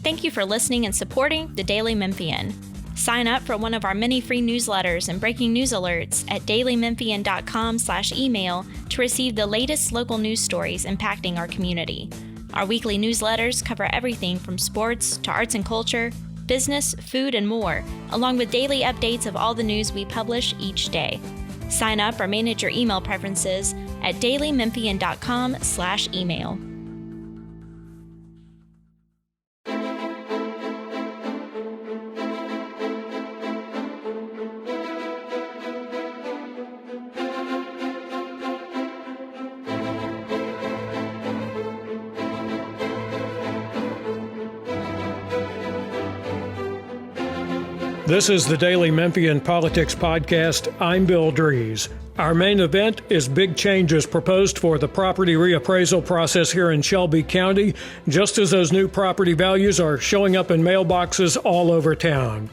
thank you for listening and supporting the Daily Memphian. Sign up for one of our many free newsletters and breaking news alerts at dailymemphian.com/email to receive the latest local news stories impacting our community. Our weekly newsletters cover everything from sports to arts and culture, business, food, and more, along with daily updates of all the news we publish each day. Sign up or manage your email preferences at dailymemphian.com/email. This is the Daily Memphian Politics Podcast. I'm Bill Dries. Our main event is big changes proposed for the property reappraisal process here in Shelby County, just as those new property values are showing up in mailboxes all over town.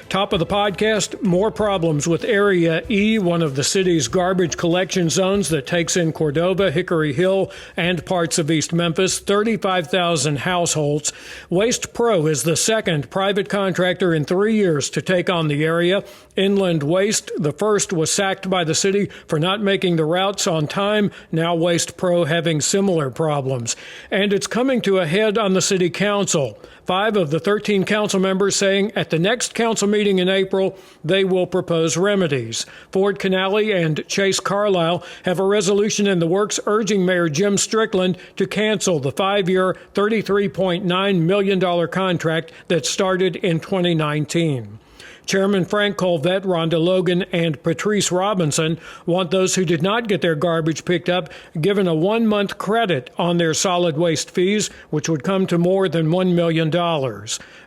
Top of the podcast, more problems with Area E, one of the city's garbage collection zones that takes in Cordova, Hickory Hill, and parts of East Memphis, 35,000 households. Waste Pro is the second private contractor in 3 years to take on the area. Inland Waste, the first, was sacked by the city for not making the routes on time. Now Waste Pro having similar problems. And it's coming to a head on the city council. 5 of the 13 council members saying at the next council meeting in April, they will propose remedies. Ford Canale and Chase Carlisle have a resolution in the works urging Mayor Jim Strickland to cancel the 5-year, $33.9 million contract that started in 2019. Chairman Frank Colvette, Rhonda Logan, and Patrice Robinson want those who did not get their garbage picked up given a 1-month credit on their solid waste fees, which would come to more than $1 million.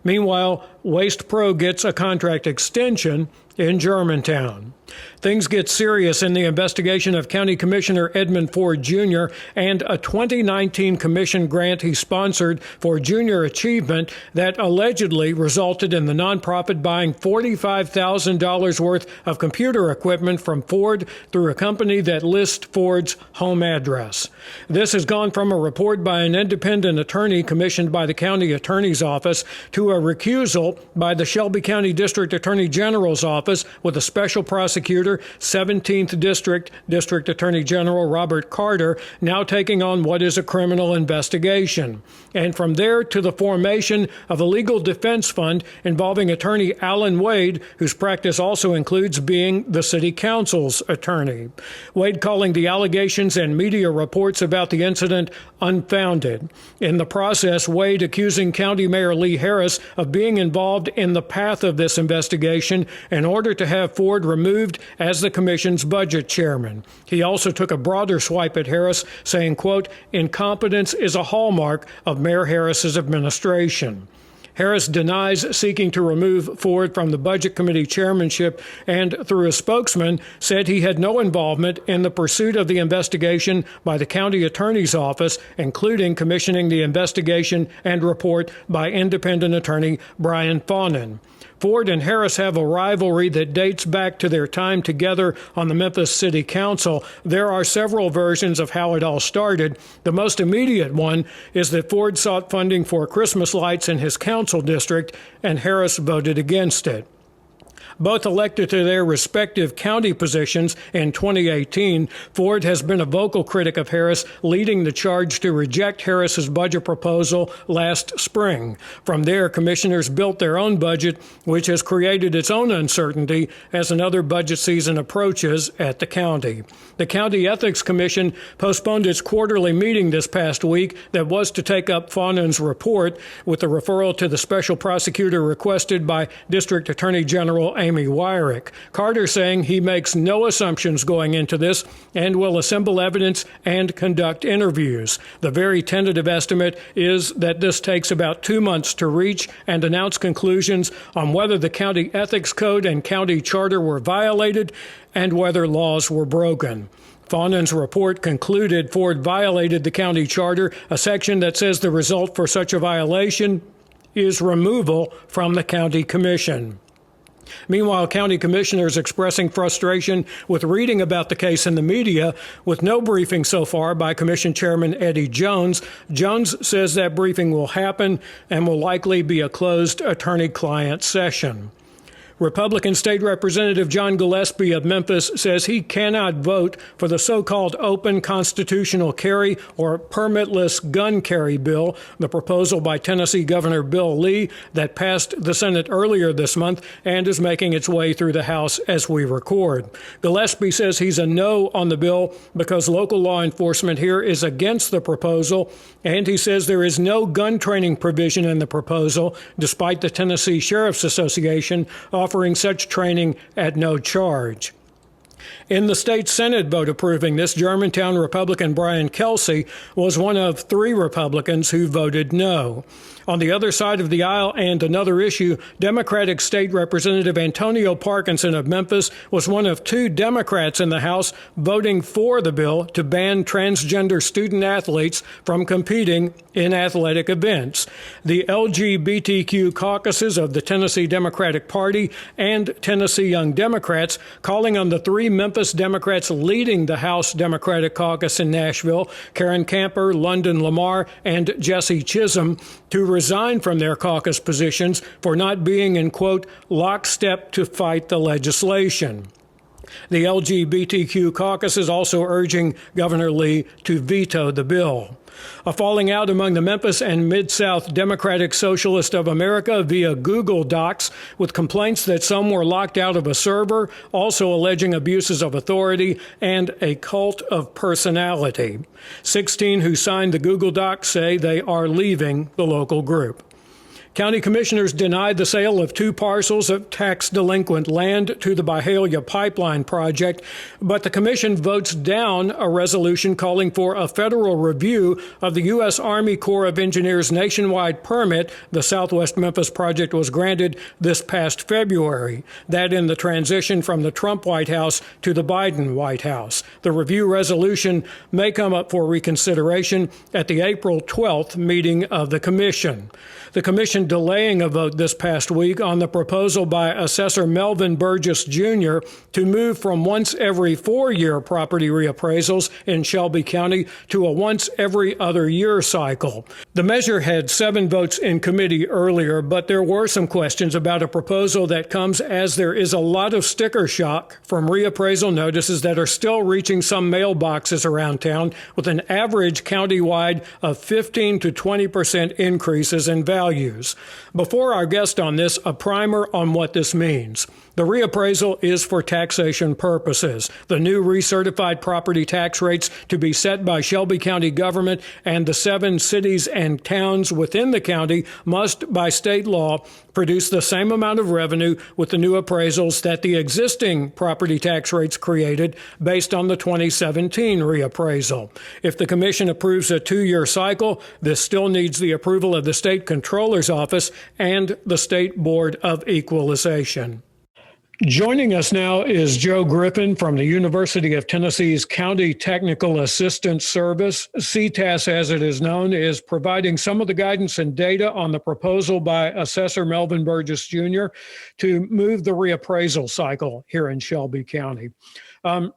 Meanwhile, Waste Pro gets a contract extension in Germantown. Things get serious in the investigation of County Commissioner Edmund Ford Jr. and a 2019 commission grant he sponsored for junior achievement that allegedly resulted in the nonprofit buying $45,000 worth of computer equipment from Ford through a company that lists Ford's home address. This has gone from a report by an independent attorney commissioned by the county attorney's office to a recusal by the Shelby County District Attorney General's office with a special prosecutor, 17th District Attorney General Robert Carter, now taking on what is a criminal investigation. And from there to the formation of a legal defense fund involving attorney Alan Wade, whose practice also includes being the city council's attorney. Wade calling the allegations and media reports about the incident unfounded. In the process, Wade accusing County Mayor Lee Harris of being involved in the path of this investigation in order to have Ford removed as the commission's budget chairman. He also took a broader swipe at Harris, saying, quote, "Incompetence is a hallmark of Mayor Harris's administration." Harris denies seeking to remove Ford from the Budget Committee chairmanship and, through a spokesman, said he had no involvement in the pursuit of the investigation by the county attorney's office, including commissioning the investigation and report by independent attorney Brian Fawnin. Ford and Harris have a rivalry that dates back to their time together on the Memphis City Council. There are several versions of how it all started. The most immediate one is that Ford sought funding for Christmas lights in his council district, and Harris voted against it. Both elected to their respective county positions in 2018, Ford has been a vocal critic of Harris, leading the charge to reject Harris's budget proposal last spring. From there, commissioners built their own budget, which has created its own uncertainty as another budget season approaches at the county. The County Ethics Commission postponed its quarterly meeting this past week that was to take up Fawnin's report, with the referral to the special prosecutor requested by District Attorney General Amy Wyrick. Carter saying he makes no assumptions going into this and will assemble evidence and conduct interviews. The very tentative estimate is that this takes about 2 months to reach and announce conclusions on whether the county ethics code and county charter were violated and whether laws were broken. Fawnin's report concluded Ford violated the county charter, a section that says the result for such a violation is removal from the county commission. Meanwhile, county commissioners expressing frustration with reading about the case in the media, with no briefing so far by Commission Chairman Eddie Jones. Jones says that briefing will happen and will likely be a closed attorney-client session. Republican State Representative John Gillespie of Memphis says he cannot vote for the so-called open constitutional carry or permitless gun carry bill, the proposal by Tennessee Governor Bill Lee that passed the Senate earlier this month and is making its way through the House as we record. Gillespie says he's a no on the bill because local law enforcement here is against the proposal, and he says there is no gun training provision in the proposal, despite the Tennessee Sheriff's Association offering such training at no charge. In the state Senate vote approving this, Germantown Republican Brian Kelsey was one of 3 Republicans who voted no. On the other side of the aisle and another issue, Democratic State Representative Antonio Parkinson of Memphis was one of 2 Democrats in the House voting for the bill to ban transgender student athletes from competing in athletic events. The LGBTQ caucuses of the Tennessee Democratic Party and Tennessee Young Democrats calling on the 3 Memphis Democrats leading the House Democratic Caucus in Nashville, Karen Camper, London Lamar, and Jesse Chisholm, to resign from their caucus positions for not being in, quote, lockstep to fight the legislation. The LGBTQ caucus is also urging Governor Lee to veto the bill. A falling out among the Memphis and Mid-South Democratic Socialist of America via Google Docs, with complaints that some were locked out of a server, also alleging abuses of authority and a cult of personality. 16 who signed the Google Docs say they are leaving the local group. County commissioners denied the sale of 2 parcels of tax-delinquent land to the Byhalia Pipeline project, but the commission votes down a resolution calling for a federal review of the U.S. Army Corps of Engineers nationwide permit the Southwest Memphis project was granted this past February, that in the transition from the Trump White House to the Biden White House. The review resolution may come up for reconsideration at the April 12th meeting of the commission. The commission delaying a vote this past week on the proposal by Assessor Melvin Burgess Jr. to move from once every 4-year property reappraisals in Shelby County to a once every other year cycle. The measure had 7 votes in committee earlier, but there were some questions about a proposal that comes as there is a lot of sticker shock from reappraisal notices that are still reaching some mailboxes around town, with an average countywide of 15 to 20% increases in values. Before our guest on this, a primer on what this means. The reappraisal is for taxation purposes. The new recertified property tax rates to be set by Shelby County government and the 7 cities and towns within the county must, by state law, produce the same amount of revenue with the new appraisals that the existing property tax rates created based on the 2017 reappraisal. If the commission approves a 2-year cycle, this still needs the approval of the state controller's office and the State Board of Equalization. Joining us now is Joe Griffin from the University of Tennessee's County Technical Assistance Service. CTAS, as it is known, is providing some of the guidance and data on the proposal by Assessor Melvin Burgess Jr. to move the reappraisal cycle here in Shelby County.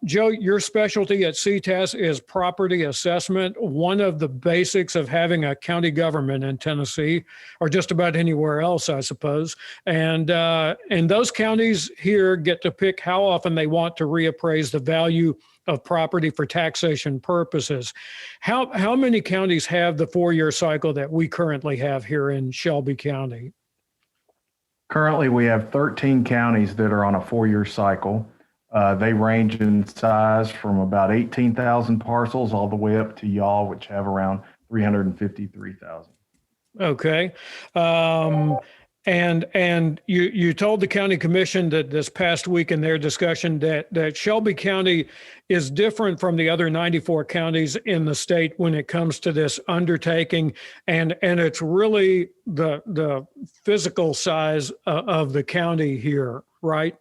Joe, your specialty at CTAS is property assessment, one of the basics of having a county government in Tennessee, or just about anywhere else, I suppose. And those counties here get to pick how often they want to reappraise the value of property for taxation purposes. How many counties have the 4-year cycle that we currently have here in Shelby County? Currently, we have 13 counties that are on a 4-year cycle. They range in size from about 18,000 parcels all the way up to y'all, which have around 353,000. Okay. And you told the county commission that this past week in their discussion that Shelby County is different from the other 94 counties in the state when it comes to this undertaking, and it's really the physical size of the county here, right?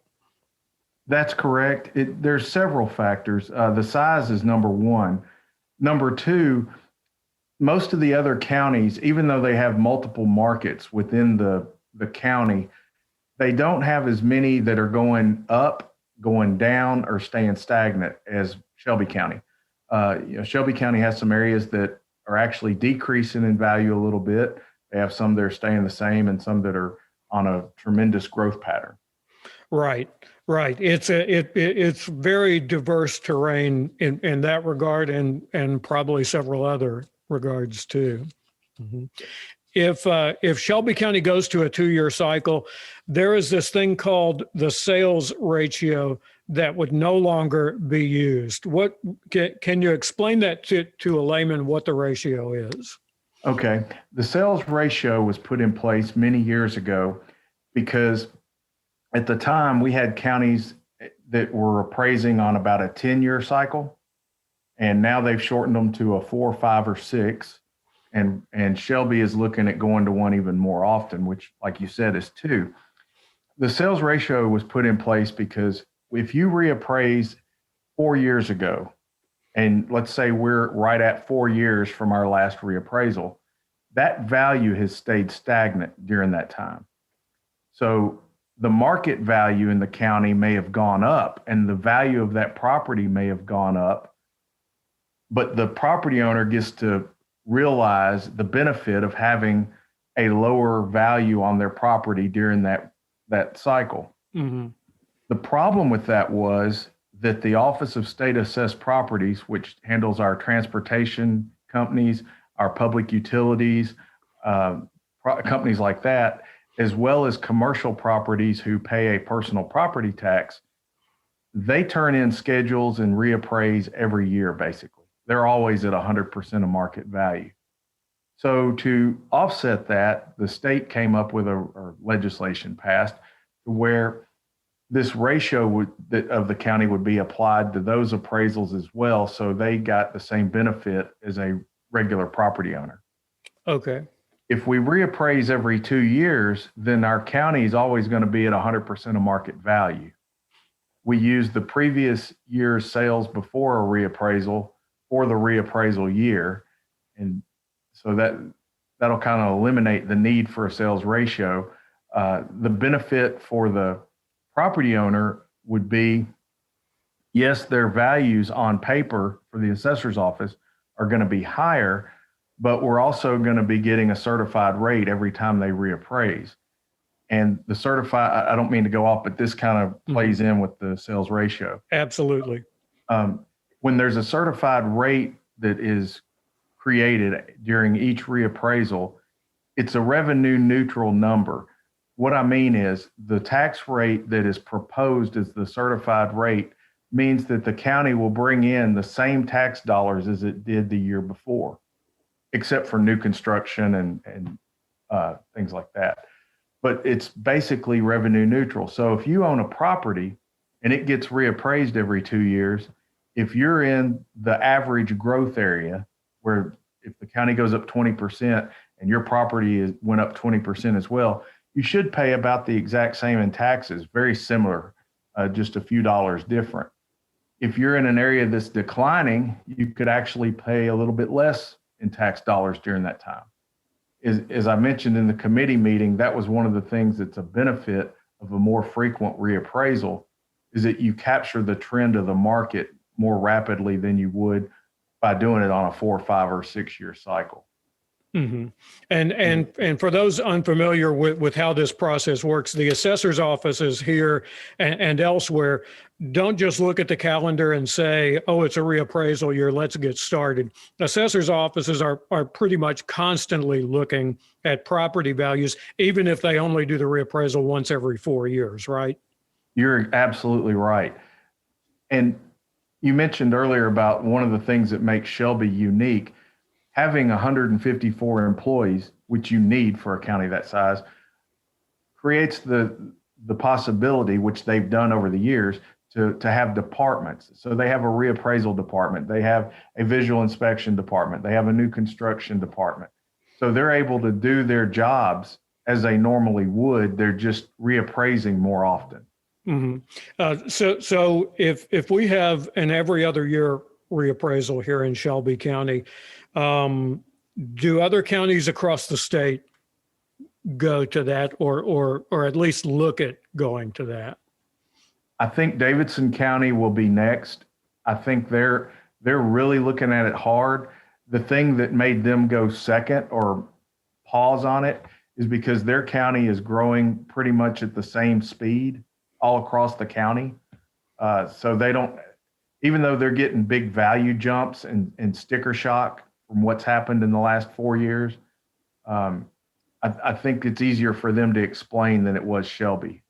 That's correct. There's several factors. The size is number one. Number two, most of the other counties, even though they have multiple markets within the county, they don't have as many that are going up, going down, or staying stagnant as Shelby County. Shelby County has some areas that are actually decreasing in value a little bit. They have some that are staying the same and some that are on a tremendous growth pattern. Right, right. It's very diverse terrain in that regard, and probably several other regards too. Mm-hmm. If Shelby County goes to a 2-year cycle, there is this thing called the sales ratio that would no longer be used. What can you explain that to a layman what the ratio is? Okay, the sales ratio was put in place many years ago because at the time we had counties that were appraising on about a 10-year cycle, and now they've shortened them to a 4, 5, or 6. And Shelby is looking at going to one even more often, which, like you said, is 2. The sales ratio was put in place because if you reappraise 4 years ago, and let's say we're right at 4 years from our last reappraisal, that value has stayed stagnant during that time. So the market value in the county may have gone up, and the value of that property may have gone up, but the property owner gets to realize the benefit of having a lower value on their property during that cycle. Mm-hmm. The problem with that was that the Office of State Assessed Properties, which handles our transportation companies, our public utilities, companies like that, as well as commercial properties who pay a personal property tax, they turn in schedules and reappraise every year, basically. They're always at 100% of market value. So to offset that, the state came up with a legislation passed where this ratio of the county would be applied to those appraisals as well, so they got the same benefit as a regular property owner. Okay. If we reappraise every 2 years, then our county is always going to be at 100% of market value. We use the previous year's sales before a reappraisal for the reappraisal year. And so that'll kind of eliminate the need for a sales ratio. The benefit for the property owner would be, yes, their values on paper for the assessor's office are going to be higher, but we're also going to be getting a certified rate every time they reappraise. And the certified, I don't mean to go off, but this kind of plays in with the sales ratio. Absolutely. When there's a certified rate that is created during each reappraisal, it's a revenue neutral number. What I mean is the tax rate that is proposed as the certified rate means that the county will bring in the same tax dollars as it did the year before, except for new construction and things like that. But it's basically revenue neutral. So if you own a property and it gets reappraised every 2 years, if you're in the average growth area, where if the county goes up 20% and your property went up 20% as well, you should pay about the exact same in taxes, very similar, just a few dollars different. If you're in an area that's declining, you could actually pay a little bit less in tax dollars during that time. As I mentioned in the committee meeting, that was one of the things that's a benefit of a more frequent reappraisal, is that you capture the trend of the market more rapidly than you would by doing it on a 4, 5, or 6 year cycle. Mm-hmm. And for those unfamiliar with how this process works, the assessor's offices here and elsewhere don't just look at the calendar and say, oh, it's a reappraisal year, let's get started. Assessor's offices are pretty much constantly looking at property values, even if they only do the reappraisal once every 4 years, right? You're absolutely right. And you mentioned earlier about one of the things that makes Shelby unique. Having 154 employees, which you need for a county that size, creates the possibility, which they've done over the years, to have departments. So they have a reappraisal department, they have a visual inspection department, they have a new construction department. So they're able to do their jobs as they normally would. They're just reappraising more often. Mm-hmm. So if we have an every other year reappraisal here in Shelby County, do other counties across the state go to that, or at least look at going to that? I think Davidson County will be next. I think they're really looking at it hard. The thing that made them go second or pause on it is because their county is growing pretty much at the same speed all across the county. So they don't, even though they're getting big value jumps and sticker shock from what's happened in the last 4 years, I think it's easier for them to explain than it was Shelby.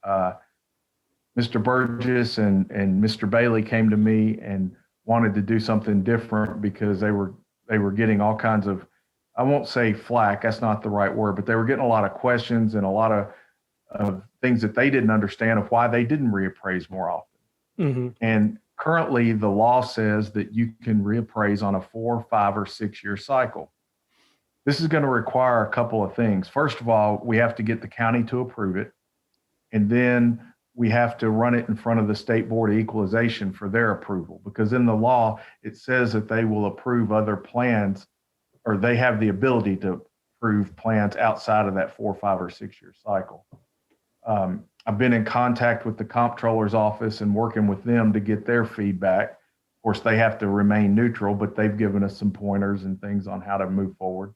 Mr. Burgess and Mr. Bailey came to me and wanted to do something different because they were getting all kinds of, I won't say flack, that's not the right word, but they were getting a lot of questions and a lot of things that they didn't understand of why they didn't reappraise more often. Mm-hmm. And currently the law says that you can reappraise on a 4, 5, or 6 year cycle. This is going to require a couple of things. First of all, we have to get the county to approve it. And then we have to run it in front of the State Board of Equalization for their approval, because in the law, it says that they will approve other plans, or they have the ability to approve plans outside of that 4, 5, or 6 year cycle. I've been in contact with the comptroller's office and working with them to get their feedback. Of course, they have to remain neutral, but they've given us some pointers and things on how to move forward.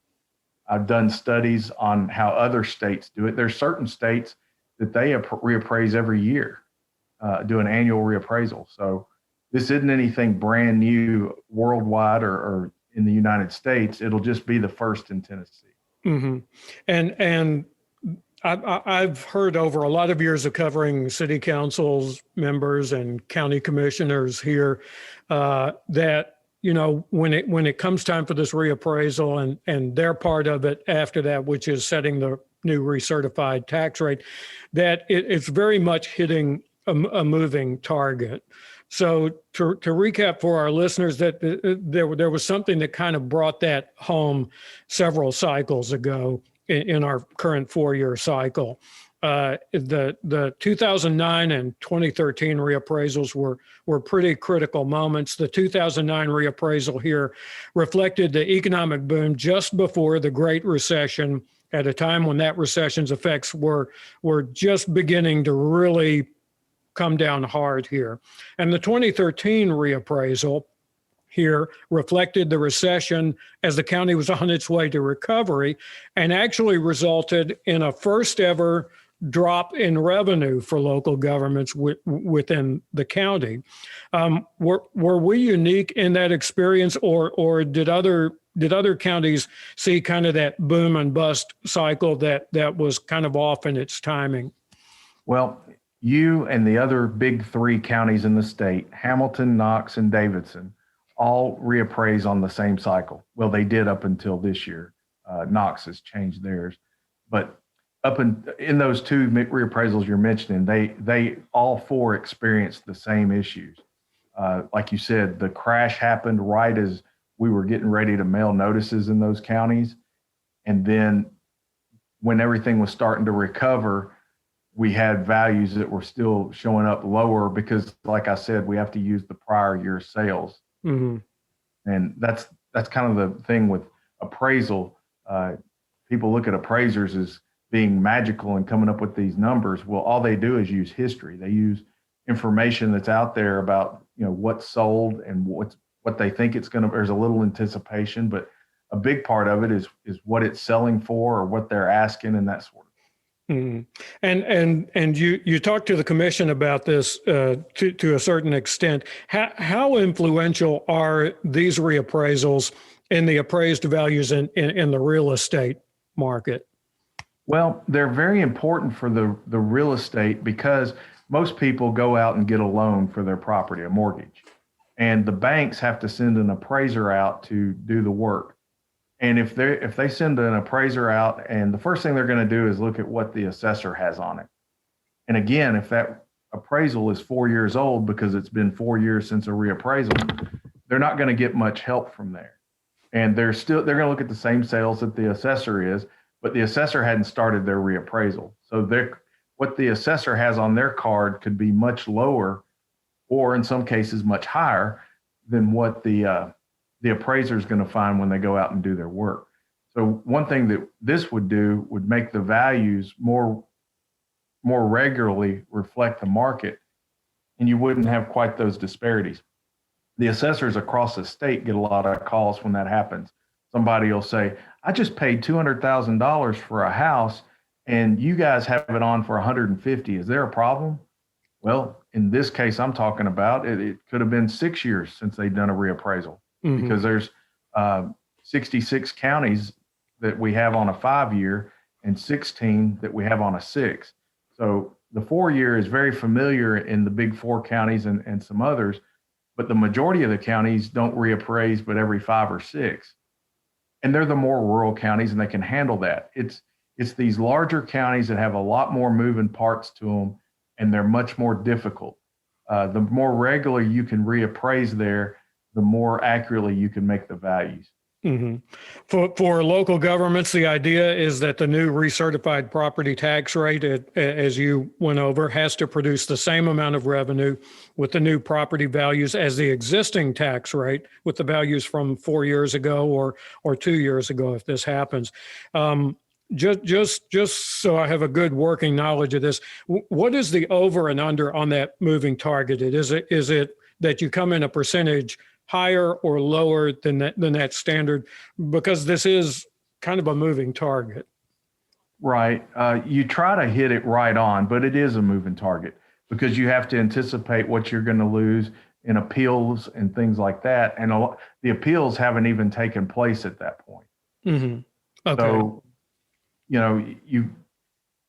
I've done studies on how other states do it. There's certain states that they reappraise every year, do an annual reappraisal. So this isn't anything brand new worldwide or in the United States. It'll just be the first in Tennessee. Mm-hmm. And I've heard over a lot of years of covering city councils members and county commissioners here that, you know, when it comes time for this reappraisal and their part of it after that, which is setting the new recertified tax rate, that it's very much hitting a moving target. So to recap for our listeners, that there was something that kind of brought that home several cycles ago in our current 4-year cycle. The 2009 and 2013 reappraisals were pretty critical moments. The 2009 reappraisal here reflected the economic boom just before the Great Recession, at a time when that recession's effects were just beginning to really come down hard here. And the 2013 reappraisal here reflected the recession as the county was on its way to recovery, and actually resulted in a first ever drop in revenue for local governments within the county. Were we unique in that experience, or did other counties see kind of that boom and bust cycle that was kind of off in its timing? Well, you and the other big 3 counties in the state, Hamilton, Knox, and Davidson, all reappraise on the same cycle. Well, they did up until this year. Knox has changed theirs, but up in those 2 reappraisals you're mentioning, they all 4 experienced the same issues. Like you said, the crash happened right as we were getting ready to mail notices in those counties. And then when everything was starting to recover, we had values that were still showing up lower because, like I said, we have to use the prior year's sales. Mm-hmm. And that's kind of the thing with appraisal. People look at appraisers as being magical and coming up with these numbers. Well, all they do is use history. They use information that's out there about, you know, what's sold and what they think it's going to. There's a little anticipation, but a big part of it is what it's selling for or what they're asking and that sort of thing. Mm-hmm. And you talked to the commission about this to a certain extent. How influential are these reappraisals in the appraised values in the real estate market? Well, they're very important for the real estate because most people go out and get a loan for their property, a mortgage, and the banks have to send an appraiser out to do the work. And if they send an appraiser out, and the first thing they're going to do is look at what the assessor has on it. And again, if that appraisal is 4 years old because it's been 4 years since a reappraisal, they're not going to get much help from there. And they're going to look at the same sales that the assessor is, but the assessor hadn't started their reappraisal. So what the assessor has on their card could be much lower, or in some cases much higher than what the appraiser is going to find when they go out and do their work. So one thing that this would do would make the values more regularly reflect the market, and you wouldn't have quite those disparities. The assessors across the state get a lot of calls when that happens. Somebody will say, I just paid $200,000 for a house and you guys have it on for 150. Is there a problem? Well, in this case I'm talking about, it could have been 6 years since they've done a reappraisal, because there's 66 counties that we have on a 5-year and 16 that we have on a 6. So the 4-year is very familiar in the big 4 counties and some others, but the majority of the counties don't reappraise but every 5 or 6. And they're the more rural counties and they can handle that. It's these larger counties that have a lot more moving parts to them and they're much more difficult. The more regular you can reappraise there, the more accurately you can make the values. For local governments, the idea is that the new recertified property tax rate, as you went over, has to produce the same amount of revenue with the new property values as the existing tax rate with the values from 4 years ago or 2 years ago, if this happens. Just so I have a good working knowledge of this, what is the over and under on that moving targeted? Is it that you come in a percentage higher or lower than that standard? Because this is kind of a moving target. Right. You try to hit it right on, but it is a moving target because you have to anticipate what you're going to lose in appeals and things like that. And the appeals haven't even taken place at that point. Okay. So,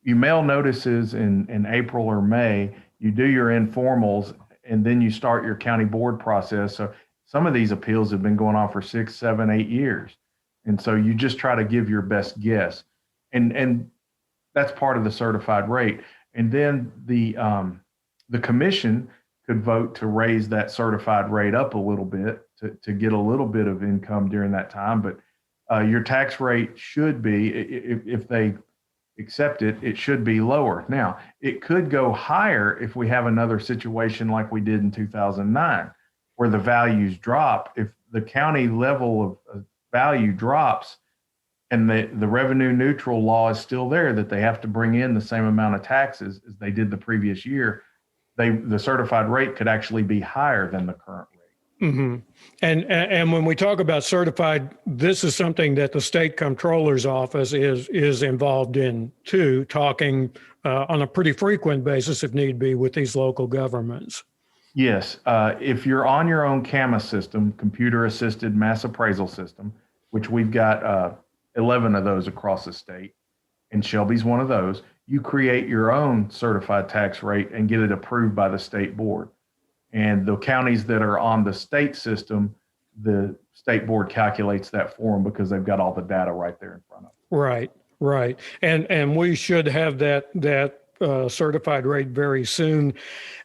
you mail notices in April or May, you do your informals, and then you start your county board process. So some of these appeals have been going on for 6, 7, 8 years. And so you just try to give your best guess. And that's part of the certified rate. And then the commission could vote to raise that certified rate up a little bit to get a little bit of income during that time. But your tax rate should be, if they accept it, it should be lower. Now, it could go higher if we have another situation like we did in 2009, where the values drop. If the county level of value drops and the revenue neutral law is still there, that they have to bring in the same amount of taxes as they did the previous year, the certified rate could actually be higher than the current rate. And when we talk about certified, this is something that the state comptroller's office is involved in too, talking on a pretty frequent basis, if need be, with these local governments. Yes. If you're on your own CAMA system, computer assisted mass appraisal system, which we've got 11 of those across the state, and Shelby's one of those, you create your own certified tax rate and get it approved by the state board. And the counties that are on the state system, the state board calculates that for them because they've got all the data right there in front of them. Right. And we should have that certified rate very soon.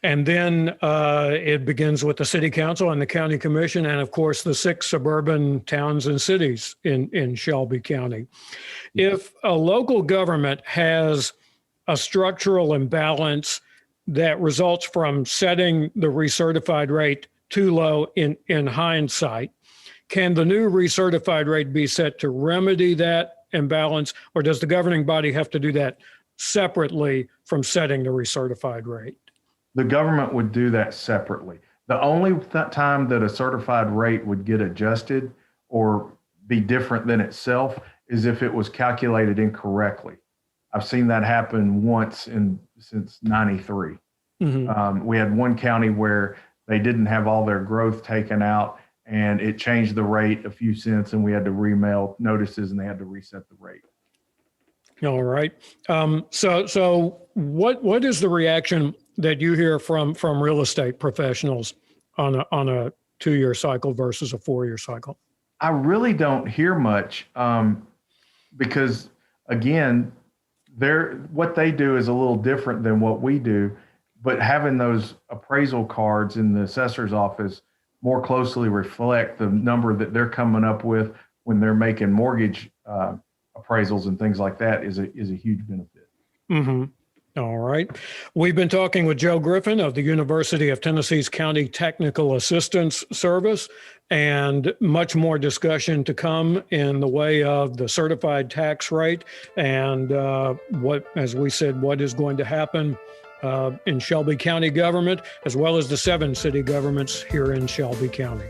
And then it begins with the city council and the county commission, and of course the 6 suburban towns and cities in Shelby County. If a local government has a structural imbalance that results from setting the recertified rate too low in hindsight, can the new recertified rate be set to remedy that imbalance, or does the governing body have to do that separately from setting the recertified rate? The government would do that separately. The only time that a certified rate would get adjusted or be different than itself is if it was calculated incorrectly. I've seen that happen once since 93. We had one county where they didn't have all their growth taken out and it changed the rate a few cents, and we had to remail notices and they had to reset the rate. All right. So what is the reaction that you hear from real estate professionals on a 2-year cycle versus a 4-year cycle? I really don't hear much because, again, what they do is a little different than what we do, but having those appraisal cards in the assessor's office more closely reflect the number that they're coming up with when they're making mortgage appraisals and things like that is a huge benefit. All right. We've been talking with Joe Griffin of the University of Tennessee's County Technical Assistance Service, and much more discussion to come in the way of the certified tax rate and what, as we said, what is going to happen in Shelby County government, as well as the 7 city governments here in Shelby County.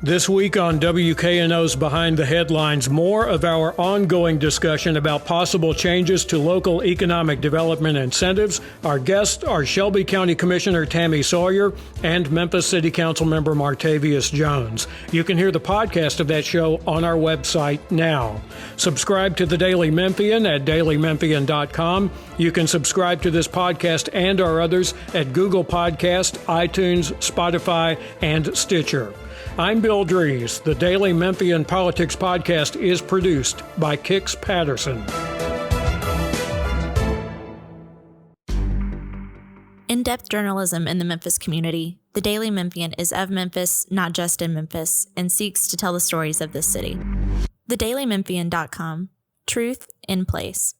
This week on WKNO's Behind the Headlines, more of our ongoing discussion about possible changes to local economic development incentives. Our guests are Shelby County Commissioner Tammy Sawyer and Memphis City Council member Martavius Jones. You can hear the podcast of that show on our website now. Subscribe to the Daily Memphian at dailymemphian.com. You can subscribe to this podcast and our others at Google Podcast, iTunes, Spotify, and Stitcher. I'm Bill Dries. The Daily Memphian Politics Podcast is produced by Kix Patterson. In-depth journalism in the Memphis community, the Daily Memphian is of Memphis, not just in Memphis, and seeks to tell the stories of this city. TheDailyMemphian.com. Truth in place.